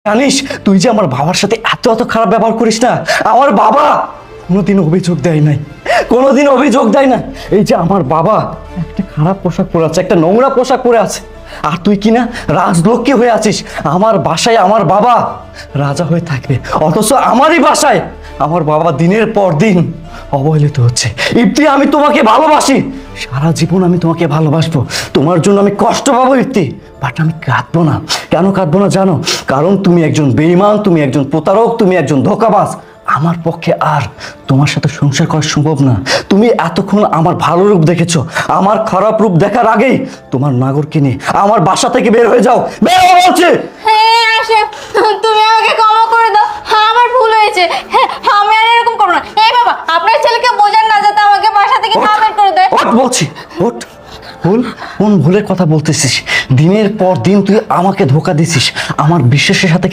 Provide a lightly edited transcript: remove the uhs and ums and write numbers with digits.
জানিস তুই যে আমার বাবার সাথে এত এত খারাপ ব্যবহার করিস না। আমার বাবা কোনোদিন অভিযোগ দেয় নাই, কোনোদিন অভিযোগ দেয় না। এই যে আমার বাবা একটা খারাপ পোশাক পরে আছে, একটা নোংরা পোশাক পরে আছে, আর তুই কিনা রাজলক্ষ্মী হয়ে আছিস। আমার বাসায় আমার বাবা রাজা হয়ে থাকবে, অথচ আমারই বাসায় আমার বাবা দিনের পর দিন অবহেলিত হচ্ছে। ইপ্তি, আমি তোমাকে ভালোবাসি, সারা জীবন আমি তোমাকে ভালোবাসবো, তোমার জন্য আমি কষ্ট পাবো ইপ্তি, বাট আমি কাঁদবো না। কেন কাঁদবো না জানো? কারণ তুমি একজন বেঈমান, তুমি একজন প্রতারক, তুমি একজন ধোঁকাবাজ। আমার পক্ষে আর তোমার সাথে সংসার করা সম্ভব না। তুমি এতক্ষণ আমার ভালো রূপ দেখেছো, আমার খারাপ রূপ দেখার আগেই তোমার নাগরকে নিয়ে আমার বাসা থেকে বের হয়ে যাও, বের হয়ে বলছে। হ্যাঁ আশিক, তুমি আমাকে ক্ষমা করে দাও, আমার ভুল হয়েছে। হ্যাঁ, আমি আর এরকম করবো না। এই বাবা, আপনার ছেলেকে বোঝান না যাতে আমাকে বাসা থেকে না বের করে দেয়। ওঠ বলছি, ওঠ। ভুল? কোন ভুলের কথা বলতেছিস? দিনের পর দিন তুই আমাকে ধোঁকা দিছিস, আমার বিশ্বাসের সাথে